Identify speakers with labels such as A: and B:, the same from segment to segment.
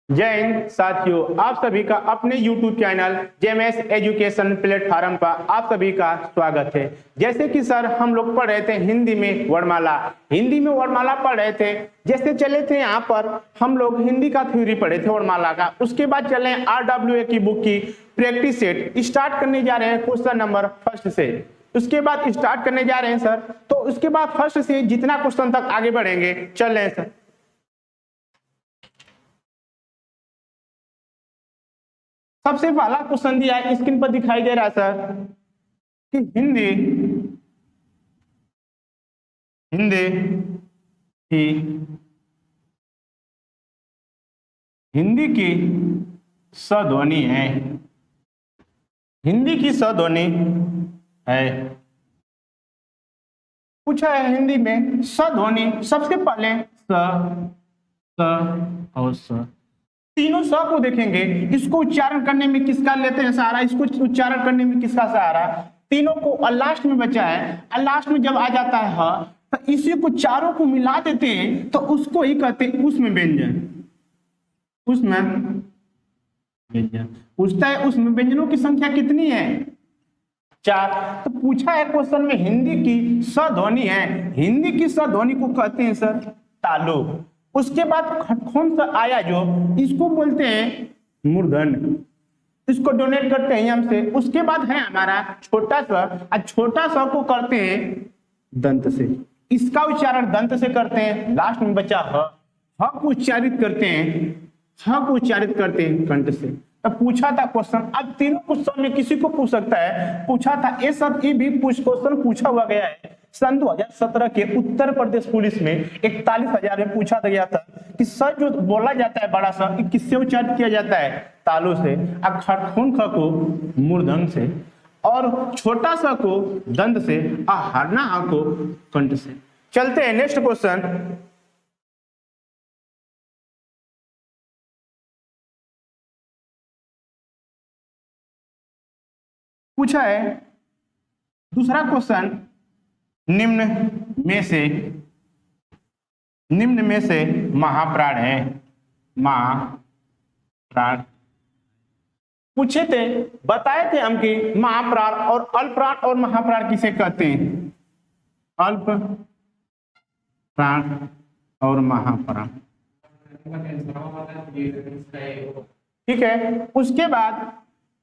A: जय हिंद साथियों, आप सभी का अपने YouTube channel JMS education platform पर आप सभी का स्वागत है। जैसे कि सर हम लोग पढ़ रहे थे हिंदी में वर्णमाला पढ़ रहे थे। जैसे चले थे यहाँ पर हम लोग हिंदी का थ्योरी पढ़े थे वर्णमाला का। उसके बाद चले RWA की बुक की प्रैक्टिस सेट स्टार्ट करने जा रहे हैं क्वेश्चन नंबर फर्स्ट से। उसके बाद स्टार्ट करने जा रहे हैं सर, तो उसके बाद फर्स्ट से जितना क्वेश्चन तक आगे बढ़ेंगे चल रहे हैं सर। सबसे पहला क्वेश्चन दिया है, स्क्रीन पर दिखाई दे रहा है सर कि हिंदी की सध्वनि है। हिंदी की सध्वनि है। पूछा है हिंदी में सध्वनि, सबसे पहले स और स, तीनों स को देखेंगे। इसको उच्चारण करने में किसका लेते हैं सहारा, इसको उच्चारण करने में किसका सहारा, तीनों को लास्ट में बचा है। लास्ट में जब आ जाता है ह, तो इसी को चारों को मिला देते हैं तो उसको ही कहते हैं उसमें व्यंजन। पूछता है उसमें व्यंजनों की संख्या कितनी है, 4। तो पूछा है क्वेश्चन में हिंदी की सध्वनि है। हिंदी की सध्वनि को कहते हैं सर तालु। उसके बाद खटखोन सा आया जो, इसको बोलते हैं मूर्धन्य। इसको डोनेट करते हैं हमसे। उसके बाद है हमारा छोटा सा, और छोटा सा को करते हैं दंत से। इसका उच्चारण दंत से करते हैं। लास्ट में बचा ह को उच्चारित करते हैं कंठ से। तो पूछा था क्वेश्चन, अब तीनों क्वेश्चन में किसी को पूछ सकता है। पूछा था ये सब भी क्वेश्चन पूछा हुआ गया है सन 2017 के उत्तर प्रदेश पुलिस में 41,000 में पूछा गया था कि सर जो बोला जाता है बड़ा सा किससे उच्चारित किया जाता है, तालु से। अब खटखोन ख को मूर्धन्य से, और छोटा सा को दंत से, और हरना ह को कंठ से। चलते हैं नेक्स्ट क्वेश्चन। पूछा है दूसरा क्वेश्चन, निम्न में से महाप्राण है। महाप्राण पूछे थे, बताए थे हम कि महाप्राण और अल्पप्राण और महाप्राण किसे कहते हैं, अल्प प्राण और महाप्राण। ठीक है। उसके बाद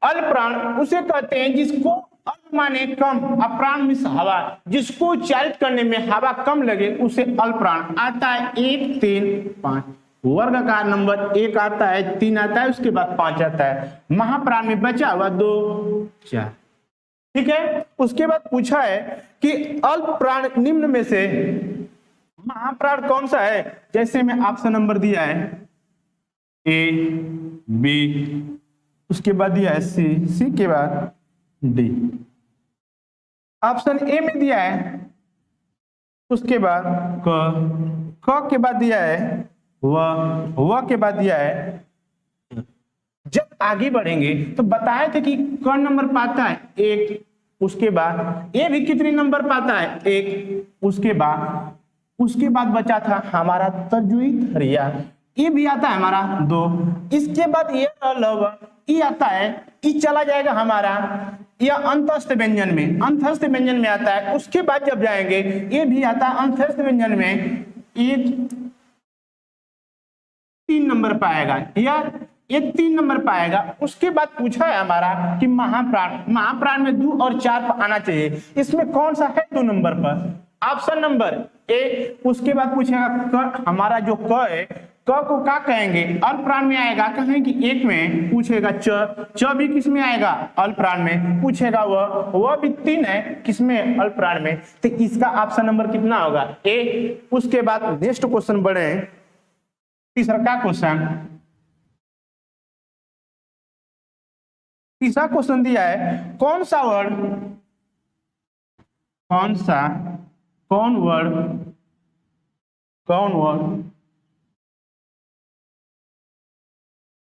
A: अल्पप्राण उसे कहते हैं जिसको अल्प माने कम, अप्राण मीन्स हवा, जिसको उच्चारित करने में हवा कम लगे उसे अल्पप्राण। आता है 1, 3, 5 वर्ग का नंबर 1 आता है, 3 आता है, उसके बाद 5 आता है। महाप्राण में बचा हुआ 2, 4। ठीक है। उसके बाद पूछा है कि अल्पप्राण निम्न में से महाप्राण कौन सा है। जैसे में ऑप्शन नंबर दिया है A, B, उसके बाद दिया है सी के बाद डी। ऑप्शन ए में दिया है, उसके बाद क के बाद दिया है व के बाद दिया है। जब आगे बढ़ेंगे तो बताए थे कि क नंबर पाता है 1, उसके बाद ए भी कितने नंबर पाता है 1, उसके बाद बचा था हमारा तर्जुई थरिया, ये भी आता है हमारा 2। इसके बाद ये ई आता है, ई चला जाएगा हमारा यह अंतस्थ व्यंजन में आता है। उसके बाद जब जाएंगे ये भी आता है अंतस्थ व्यंजन में, ये 3 नंबर पाएगा, या ये 3 नंबर पाएगा। उसके बाद पूछा है हमारा कि महाप्राण में 2 और 4 पर आना चाहिए, इसमें कौन सा है 2 नंबर पर, ऑप्शन नंबर ए। उसके बाद पूछेगा क, हमारा जो क है, क को क्या कहेंगे, अल्पप्राण में आएगा, कहेंगे 1 में। पूछेगा च भी किस में आएगा, अल्पप्राण में। पूछेगा वह भी 3 है, किसमें, अल्पप्राण में। तो इसका ऑप्शन नंबर कितना होगा, ए। उसके बाद नेक्स्ट क्वेश्चन बढ़े, तीसरा क्वेश्चन दिया है, कौन वर्ड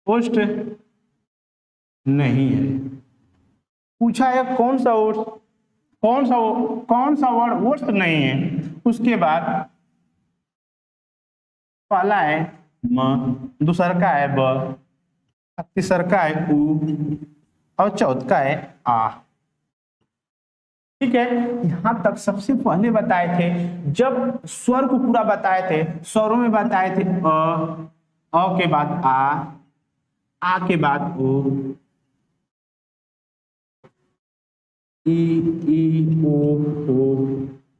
A: पोस्ट नहीं है। पूछा है कौन सा वर्ड वोस्ट नहीं है। उसके बाद पहला है म, दूसरा का है ब, तीसरा का है उ, और चौथा का है आ। ठीक है, यहां तक सबसे पहले बताए थे, जब स्वर को पूरा बताए थे, स्वरों में बताए थे अ के बाद आ के बाद ओ, ई ओ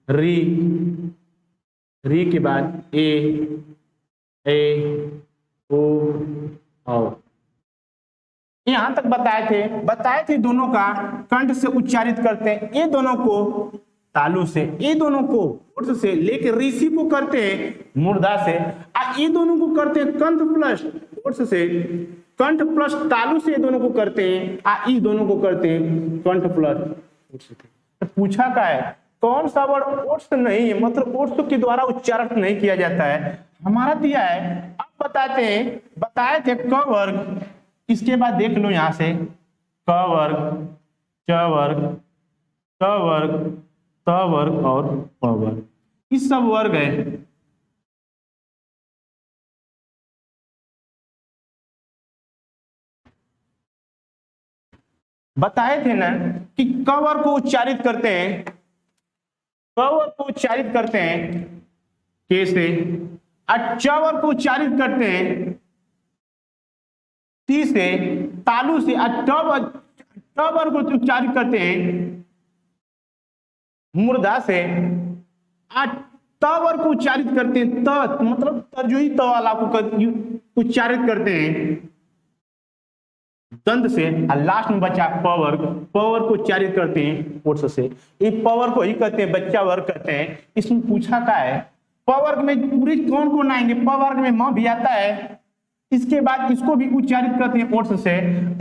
A: री, री के बाद ए ओ औ। यहां तक बताए थे दोनों का कंठ से उच्चारित करते हैं, ये दोनों को तालु से, ये दोनों को ओठ से, लेके ऋषि को करते हैं मूर्धा से, ये दोनों को करते हैं कंठ प्लस ओठ से, कंठ प्लस तालु से ये दोनों को करते हैं, इस दोनों को करते हैं कंठ प्लस ओठ से। तो पूछा का है कौन सा वर्ड ओठ से नहीं है, मतलब ओठ के द्वारा उच्चारण नहीं किया जाता है, हमारा दिया है। अब बताए थे क वर्ग, इसके बाद देख लो यहां से क वर्ग, च वर्ग, क वर्ग, त वर्ग और प वर्ग, इस सब वर्ग है। बताए थे ना कि क वर्ग को उच्चारित करते हैं, क वर्ग को उच्चारित करते हैं के से, और च वर्ग को उच्चारित करते हैं ती से, तालु से, ट वर्ग को उच्चारित करते हैं मूर्धा से, त वर्ग को उच्चारित करते हैं त, मतलब तर्जुई त वाला को उच्चारित करते हैं दंत से, और लास्ट में बचा प वर्ग को उच्चारित करते हैं ओठ से। ये प वर्ग को ही कहते हैं बच्चा वर्ग कहते हैं। इसमें पूछा का है प वर्ग में पूरी कौन कौन आएंगे, प वर्ग में म भी आता है, इसके बाद इसको भी उच्चारित करते हैं ओठ से,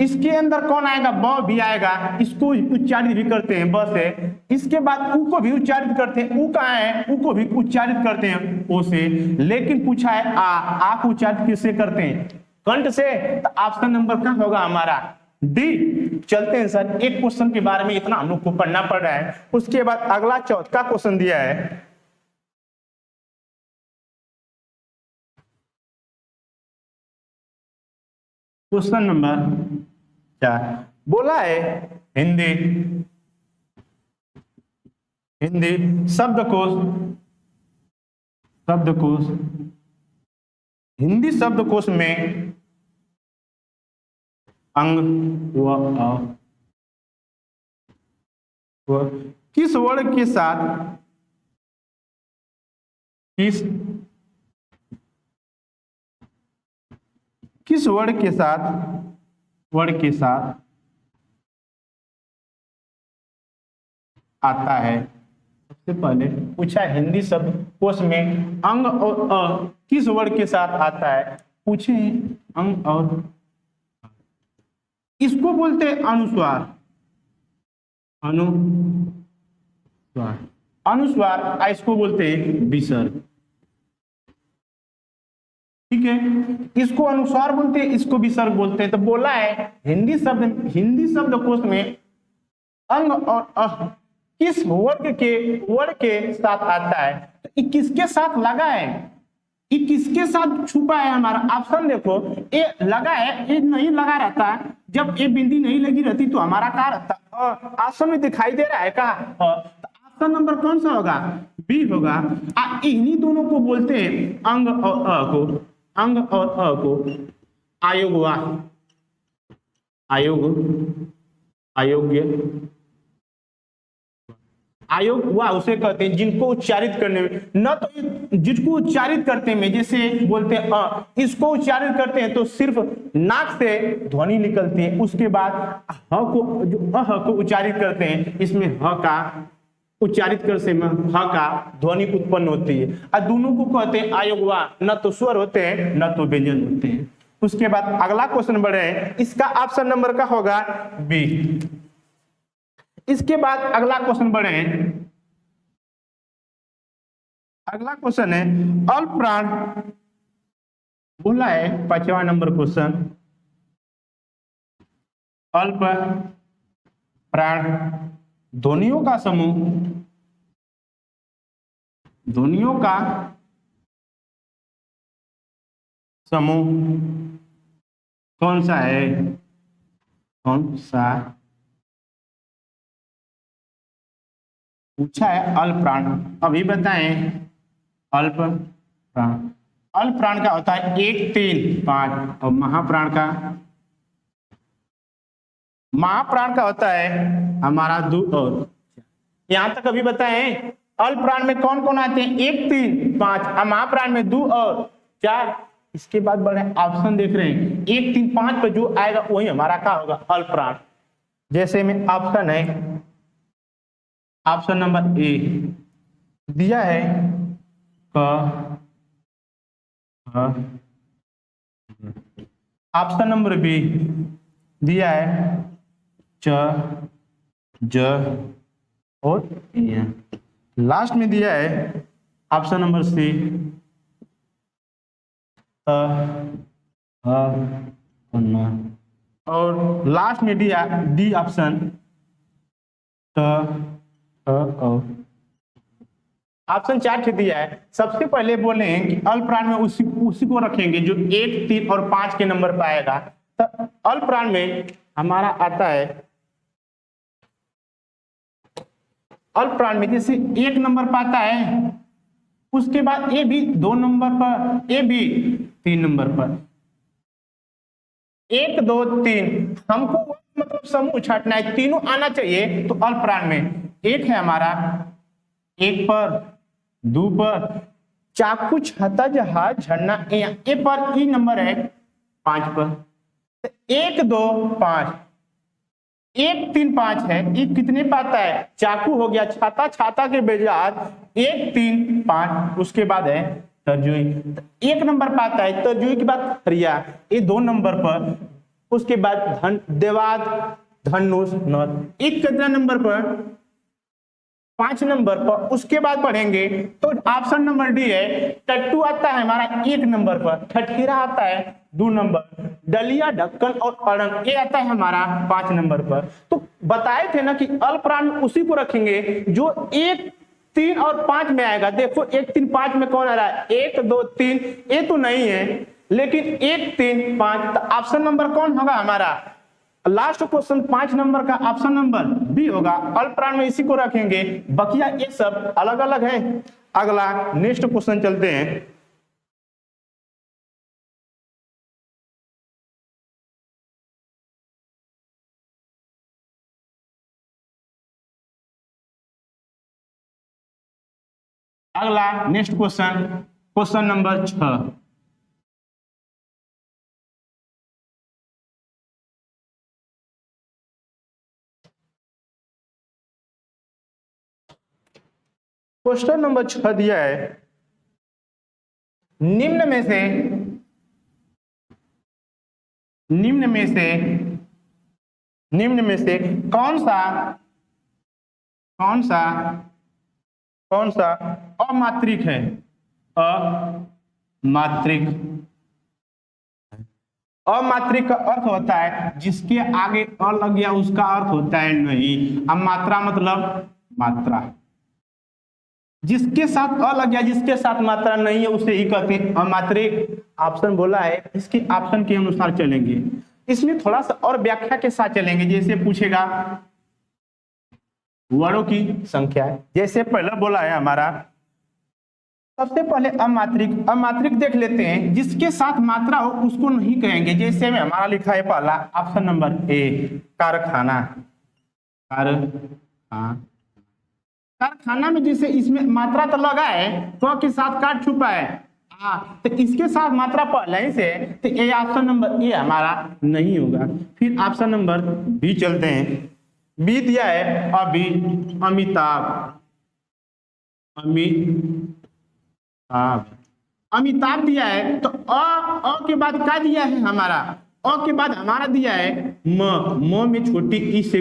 A: इसके अंदर कौन आएगा, ब भी आएगा, इसको उच्चारित भी करते हैं ब से, इसके बाद उ को भी उच्चारित करते हैं, उ कहाँ है, उ को भी उच्चारित करते हैं ओ से। लेकिन पूछा है आ को उच्चारित किससे करते हैं, कंठ से, तो ऑप्शन नंबर क्या होगा हमारा डी। चलते हैं सर, एक क्वेश्चन के बारे में इतना हम लोग को पढ़ना पड़ रहा है, उसके बाद अगला चौथा क्वेश्चन दिया है। क्वेश्चन नंबर 4 बोला है हिंदी शब्दकोश, हिंदी शब्दकोश में अंग व अ किस वर्ड के साथ किस वर्ड के साथ आता है। सबसे पहले पूछा हिंदी शब्दकोश में अंग और अ किस वर्ड के साथ आता है, पूछे अंग और, इसको बोलते हैं अनुस्वार, अनुस्वार, इसको बोलते हैं विसर्ग। ठीक है, इसको अनुस्वार बोलते हैं, इसको विसर्ग बोलते हैं। तो बोला है हिंदी शब्दकोश में अंग और अ किस वर्ग के साथ आता है, तो ये किसके साथ लगा है, ये किसके साथ छुपा है, हमारा ऑप्शन देखो, ये लगा है, ये नहीं लगा रहता, जब ये बिंदी नहीं लगी रहती तो हमारा क्या रहता, ऑप्शन में दिखाई दे रहा है का, ऑप्शन नंबर कौन सा होगा, बी होगा। इन्हीं दोनों को बोलते हैं अंग और अ को, अंग और अ को आयोगवा, अयोग्य, आयोग हुआ उसे कहते हैं जिनको उच्चारित करने में, न तो जिसको उच्चारित करते में जैसे बोलते हैं अ, इसको उच्चारित करते हैं तो सिर्फ नाक से ध्वनि निकलती है, उसके बाद ह को, जो अह को उच्चारित करते हैं, इसमें ह का उच्चारित कर से ह का ध्वनि उत्पन्न होती है, और दोनों को कहते हैं आयोगवा, न तो स्वर होते हैं न तो व्यंजन होते हैं। उसके बाद अगला क्वेश्चन बढ़े, इसका ऑप्शन नंबर का होगा बी। इसके बाद अगला क्वेश्चन बढ़े, अगला क्वेश्चन है अल्प प्राण, बोला है 5वां नंबर क्वेश्चन, अल्प प्राण ध्वनियों का समूह, समूह कौन सा है? कौन सा? पूछा है अल्प प्राण। अभी बताएं अल्प प्राण। अल्प प्राण का होता है 1, 3, 5 और महाप्राण का होता है हमारा 2 और। यहां तक अभी बताएं अल्प प्राण में कौन कौन आते हैं? 1, 3, 5 और महाप्राण में 2 और 4। इसके बाद बड़े ऑप्शन देख रहे हैं 1, 3, 5 पर जो आएगा वही हमारा क्या होगा? अल्प प्राण। जैसे में ऑप्शन है, ऑप्शन नंबर ए दिया है क, ऑप्शन नंबर बी दिया है च, ज और य। लास्ट में दिया है ऑप्शन नंबर सी अ, और न। और लास्ट में दिया डी ऑप्शन त, और ऑप्शन 4 दिया है। सबसे पहले बोले हैं कि अल्प प्राण में उसी को रखेंगे जो 1, 3 और 5 के नंबर पर आएगा। तो अल्प प्राण में हमारा आता है, अल्प प्राण में जैसे 1 नंबर पर आता है, उसके बाद ए भी 2 नंबर पर, ए भी 3 नंबर पर। 1, 2, 3 हमको मतलब समूह छाटना है, तीनों आना चाहिए। तो अल्प प्राण में 1 है हमारा, 1 पर, 2 पर, चाकू, छाता, जहाज, झरना, ए पर ई नंबर है 5 पर। 1, 2, 5, 1, 3, 5 है। ये कितने पाता है? चाकू हो गया, छाता, छाता के बजाय 1, 3, 5। उसके बाद है तरजुई, 1 नंबर पाता है। तरजुई के बाद हरिया, ये 2 नंबर पर। उसके बाद देवाद, धनुष, नर। एक कितना नंबर पर? 5 नंबर पर। उसके बाद पढ़ेंगे तो ऑप्शन नंबर डी है, टट्टू आता है हमारा 1 नंबर पर, ठठेरा आता है 2 नंबर, डलिया, ढक्कन और अड़ंग ये आता है हमारा 5 नंबर पर। तो बताए थे ना कि अल्प प्राण में उसी को रखेंगे जो 1, 3 और 5 में आएगा। देखो 1, 3, 5 में कौन आ रहा है? 1, 2, 3 ये तो नहीं है, लेकिन 1, 3, 5 तो ऑप्शन नंबर कौन होगा हमारा? लास्ट क्वेश्चन 5 नंबर का ऑप्शन नंबर बी होगा। अल्प प्राण में इसी को रखेंगे, बकिया ये सब अलग अलग है। अगला नेक्स्ट क्वेश्चन चलते हैं। अगला next question, question number 6। Question number 6 दिया है, निम्न में से कौन सा अमात्रिक है? अमात्रिक का अर्थ होता है जिसके आगे अ लग गया उसका अर्थ होता है नहीं। अब मात्रा मतलब मात्रा, जिसके साथ अ लग गया जिसके साथ मात्रा नहीं है उसे ही कहते हैं अमात्रिक। ऑप्शन बोला है, इसके ऑप्शन के अनुसार चलेंगे। इसमें थोड़ा सा और व्याख्या के साथ चलेंगे। जैसे पूछेगा वर्णों की संख्या, जैसे पहले बोला है हमारा, सबसे पहले अमात्रिक देख लेते हैं। जिसके साथ मात्रा हो उसको नहीं कहेंगे। जैसे में हमारा लिखा है पहला ऑप्शन नंबर ए, कारखाना। कारखाना में जैसे इसमें मात्रा तो लगा है, क के साथ काट छुपा है, तो इसके साथ मात्रा पहले ही से, तो ये ऑप्शन नंबर ए हमारा नहीं होगा। फिर ऑप्शन नंबर बी चलते हैं। बी दिया है अमिताभ दिया है। तो अ के बाद क्या दिया है हमारा? अ के बाद हमारा दिया है म में छोटी ई से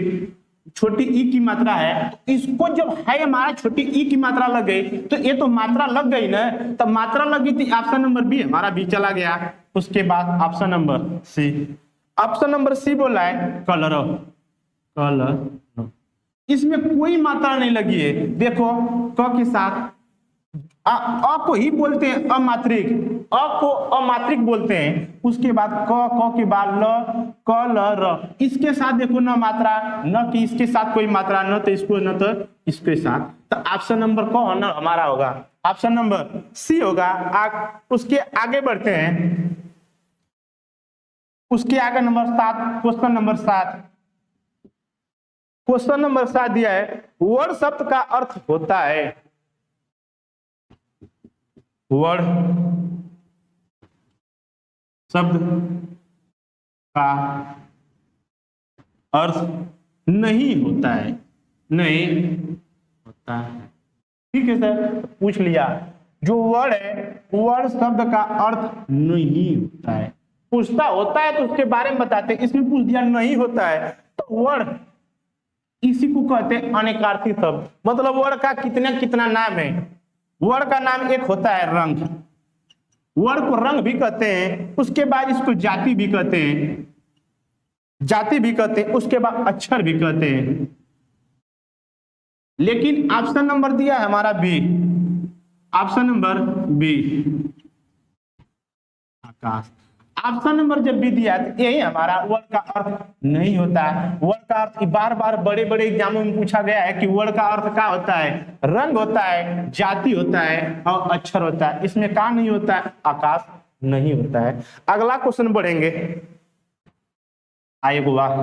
A: छोटी ई की मात्रा है। तो इसको जब है हमारा छोटी ई की मात्रा लग गई तो ये तो मात्रा लग गई ना, तब मात्रा लग गई थी। ऑप्शन नंबर बी हमारा बी चला गया। उसके बाद option number C, option number C बोला है कलर। इसमें कोई मात्रा नहीं लगी है। देखो क के साथ अ को ही बोलते हैं अमात्रिक, अ को अमात्रिक बोलते हैं, उसके बाद क के बाद ल, क ल र, इसके साथ देखो न मात्रा, न कि इसके साथ कोई मात्रा, न तो इसको न तो इसके साथ, तो ऑप्शन नंबर कौन हमारा होगा? ऑप्शन नंबर सी होगा। उसके आगे बढ़ते हैं, उसके आगे number 7, question number 7। Question number 7 दिया है, वर्ड शब्द का अर्थ होता है, वर्ड शब्द का अर्थ नहीं होता है, नहीं होता है। ठीक है सर, पूछ लिया, जो वर्ड है वर्ड शब्द का अर्थ नहीं होता है। पूछता होता है तो उसके बारे में बताते हैं, इसमें पूछ दिया नहीं होता है, तो वर्ड इसी को कहते हैं अनेकार्थी शब्द। मतलब वर्ड का कितना कितना नाम है। वर्ड का नाम एक होता है रंग, वर्ड को रंग भी कहते हैं, उसके बाद इसको जाति भी कहते हैं, जाति भी कहते हैं, उसके बाद अक्षर भी कहते हैं। लेकिन ऑप्शन नंबर दिया है हमारा बी, ऑप्शन नंबर बी आकाश। ऑप्शन नंबर जब भी दिया है तो यही हमारा वर्ड का अर्थ नहीं होता है। वर्ड का अर्थ बार बार बड़े बड़े एग्जामों में पूछा गया है कि वर्ड का अर्थ क्या होता है? रंग होता है, जाति होता है और अक्षर होता है। इसमें क्या नहीं होता है? आकाश नहीं होता है। अगला क्वेश्चन बढ़ेंगे, आयोग वाह,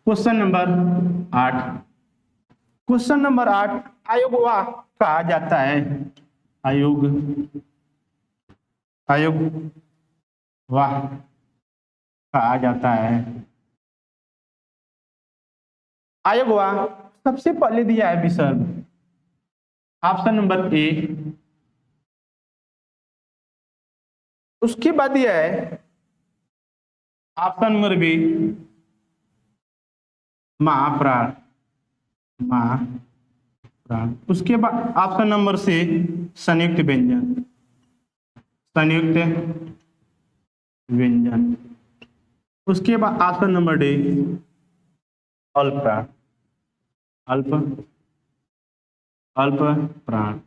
A: क्वेश्चन नंबर 8। क्वेश्चन नंबर 8 आयोग वाह कहा जाता है, आयोग, आयोग वाह कहा जाता है। आयोग वाह सबसे पहले दिया है विसर्ग, ऑप्शन नंबर ए। उसके बाद दिया है ऑप्शन नंबर बी महाप्राण, महाप्राण। उसके बाद ऑप्शन नंबर सी संयुक्त व्यंजन, संयुक्त व्यंजन। उसके बाद ऑप्शन नंबर डी अल्प प्राण, अल्प, अल्प प्राण।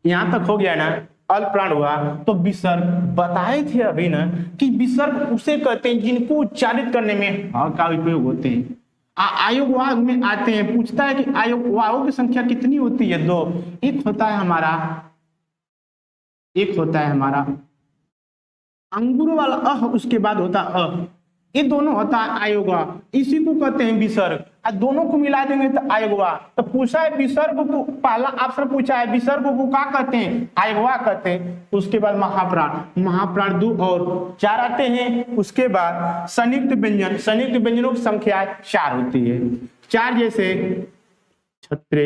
A: यहां तक हो गया ना, अल्प प्राण हुआ। तो विसर्ग बताए थे अभी ना कि विसर्ग उसे कहते हैं जिनको उच्चारित करने में ह का उपयोग होते हैं। आयोग वाह में आते हैं, पूछता है कि आयोग वाहों की संख्या कितनी होती है? 2। एक होता है हमारा, एक होता है हमारा अंगुर वाला अह, उसके बाद होता है अ, ये दोनों होता है आयोगवा, इसी को कहते हैं विसर्ग। दोनों को मिला देंगे तो आयोगवा। तो पूछा है विसर्ग को, पहला ऑप्शन पूछा है विसर्ग को क्या कहते हैं? आयोगवा कहते हैं। उसके बाद महाप्राण, महाप्राण 2 और 4 आते हैं। उसके बाद संयुक्त व्यंजन, संयुक्त व्यंजनों की संख्या 4 होती है, 4 जैसे छत्र,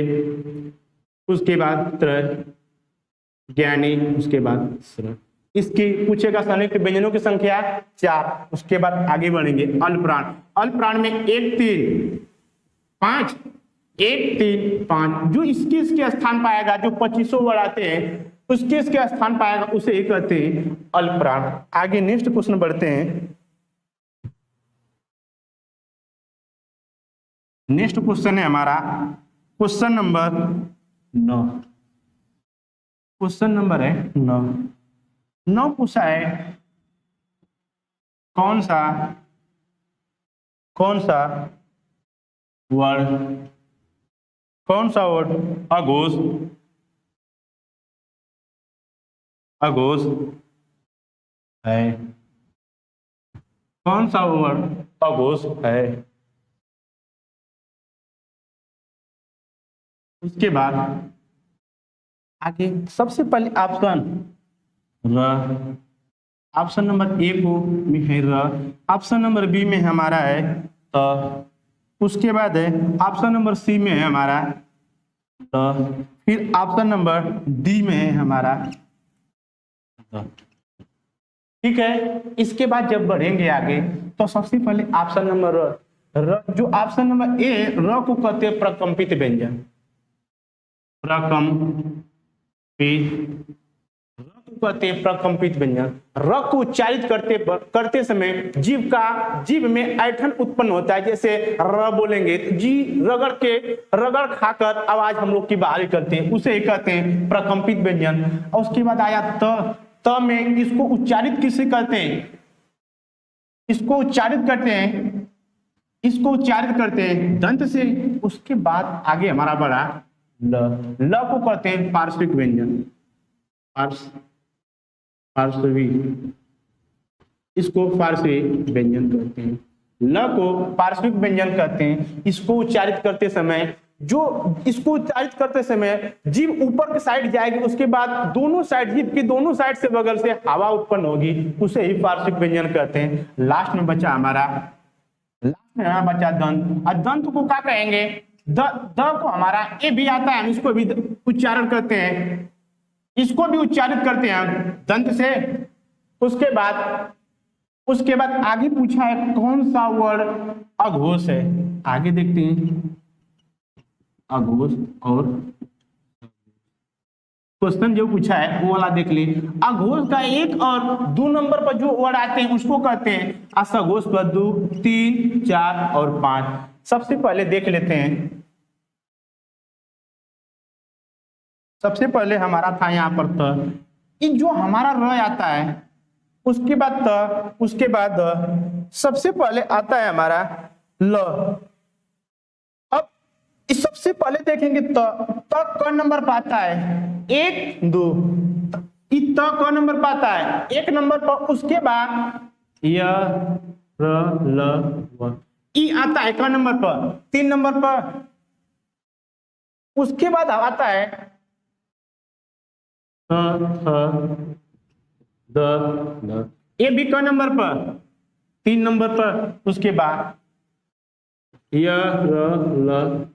A: उसके बाद त्र, ज्ञानी, उसके बाद श्र। इसकी पूछेगा संयुक्त व्यंजनों की संख्या 4। उसके बाद आगे बढ़ेंगे अल्पप्राण। अल्पप्राण में 1 3 5, 1 3 5, जो इसके स्थान पाएगा, जो 25 वर्ड आते हैं उसके स्थान पाएगा, उसे ही कहते हैं अल्पप्राण। आगे नेक्स्ट क्वेश्चन बढ़ते हैं। नेक्स्ट क्वेश्चन है हमारा क्वेश्चन नंबर 9। क्वेश्चन नंबर है 9 पूछा है कौन सा वर्ड, कौन सा वर्ड अघोष, अघोष है? कौन सा वर्ड अघोष है? उसके बाद आगे सबसे पहले ऑप्शन र, ऑप्शन नंबर ए को में है र, ऑप्शन नंबर बी में हमारा है त, उसके बाद है ऑप्शन नंबर सी में है हमारा त, फिर ऑप्शन नंबर डी में है हमारा त। ठीक है, इसके बाद जब बढ़ेंगे आगे तो सबसे पहले ऑप्शन नंबर र, जो ऑप्शन नंबर ए र को कहते हैं प्रकंपित व्यंजन, प्रकंपित कहते हैं प्रकंपित व्यंजन। र को उच्चारित करते समय जीभ में ऐंठन उत्पन्न होता है, जैसे र बोलेंगे तो जी रगड़ खाकर आवाज हम लोग की बाहरी करते हैं, उसे ही कहते हैं प्रकंपित व्यंजन। और उसके बाद आया त में इसको उच्चारित किससे करते हैं, इसको उच्चारित करते हैं दंत से। उसके बाद आगे हमारा बढ़ा ल को कहते हैं पार्श्विक व्यंजन, पार्श्वी, इसको पार्श्वी व्यंजन कहते हैं। ल को पार्श्विक व्यंजन कहते हैं। इसको उच्चारित करते समय जीभ ऊपर के साइड जाएगी, उसके बाद दोनों साइड, जीभ की दोनों साइड से बगल से हवा उत्पन्न होगी, उसे ही पार्श्विक व्यंजन कहते हैं। लास्ट में बचा हमारा दंत। और दंत को क्या कहेंगे, द को हमारा ए भी आता है, हम इसको भी उच्चारण करते हैं, इसको भी उच्चारित करते हैं दंत से। उसके बाद आगे पूछा है कौन सा वर्ड अघोष है, आगे देखते हैं अघोष। और क्वेश्चन जो पूछा है वो वाला देख ली। अघोष का 1 और 2 नंबर पर जो वर्ड आते हैं उसको कहते हैं असघोष पर 2, 3, 4 और 5। सबसे पहले देख लेते हैं, सबसे पहले हमारा था यहाँ पर त, जो हमारा र आता है, उसके बाद त, उसके बाद सबसे पहले आता है हमारा ल। अब इस सबसे पहले देखेंगे त क नंबर पर आता है 1, 2, त क नंबर पर आता है 1 नंबर पर। उसके बाद य, र, ल, व, ई आता है क नंबर पर 3 नंबर पर। उसके बाद आता है द, ये भी क नंबर पर 3 नंबर पर। उसके बाद य, र, ल,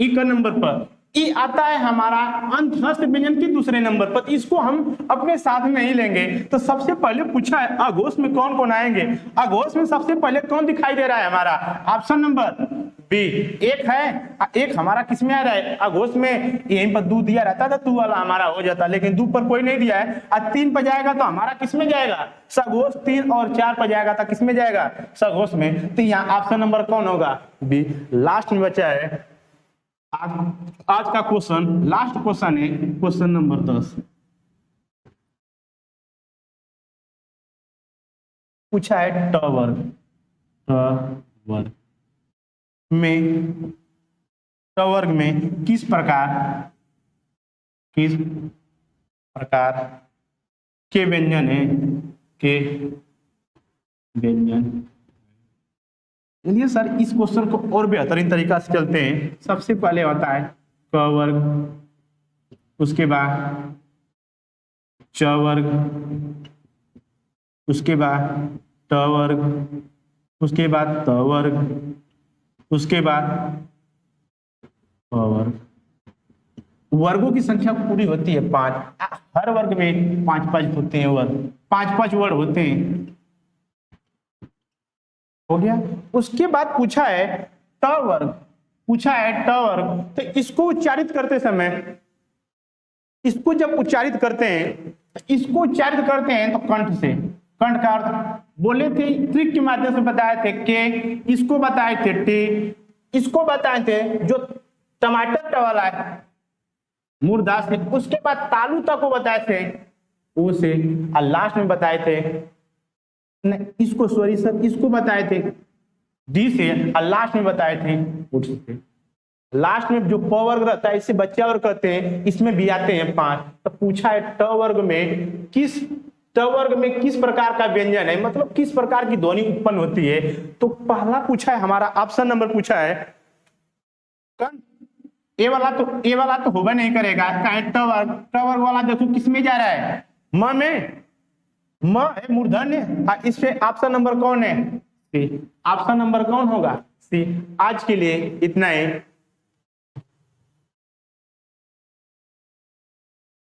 A: ई क नंबर पर। ई आता है हमारा अंतस्थ व्यंजन के दूसरे नंबर पर, इसको हम अपने साथ में ही लेंगे। तो सबसे पहले पूछा है अघोष में कौन कौन आएंगे। अघोष में सबसे पहले कौन दिखाई दे रहा है हमारा, ऑप्शन नंबर बी 1 है। 1 हमारा किस में आ रहा है, अघोष में। यहीं पर 2 दिया रहता था, 2 वाला हमारा हो जाता, लेकिन 2 पर कोई नहीं दिया है। और 3 पर जाएगा तो हमारा किस में जाएगा, सघोष। 3 और 4 पर जाएगा तो किस में जाएगा, सघोष में। तो यहाँ ऑप्शन नंबर कौन होगा, बी। लास्ट में बचा है आज का क्वेश्चन, लास्ट क्वेश्चन है क्वेश्चन नंबर 10। पूछा है ट वर्ग में किस प्रकार के व्यंजन है, के व्यंजन। चलिए सर इस क्वेश्चन को और बेहतरीन तरीका से चलते हैं। सबसे पहले होता है क वर्ग, उसके बाद च वर्ग, उसके बाद ट वर्ग, उसके बाद त वर्ग, उसके बाद प वर्ग। वर्गों की संख्या पूरी होती है 5। हर वर्ग में 5-5 होते हैं वर्ग, 5-5 वर्ग होते हैं। हो गया। उसके बाद पूछा है ट वर्ग, तो इसको उच्चारित करते समय, इसको जब उच्चारित करते हैं तो कंठ से, कंठ का अर्थ बोले थे, ट्रिक के माध्यम से बताए थे के, इसको बताए थे टी, इसको बताए थे जो टमाटर का वाला है मूर्धास से। उसके बाद तालु तक को बताए थे ओ से, और लास्ट में बताए थे इसको, सॉरी सर, इसको बताए थे डी से, और लास्ट में बताए थे उठ से। लास्ट में जो प वर्ग रहता है इसे बच्चा वर्ग कहते हैं, इसमें भी आते हैं 5। तो पूछा है ट वर्ग में किस प्रकार का व्यंजन है, मतलब किस प्रकार की ध्वनि उत्पन्न होती है। तो पहला पूछा है हमारा ऑप्शन नंबर पूछा है ए वाला तो होगा नहीं करेगा। ट वर्ग वाला देखो किस में जा रहा है, म में, म है मूर्धन्य। इस पे ऑप्शन नंबर कौन है, सी। ऑप्शन नंबर कौन होगा, सी। आज के लिए इतना ही।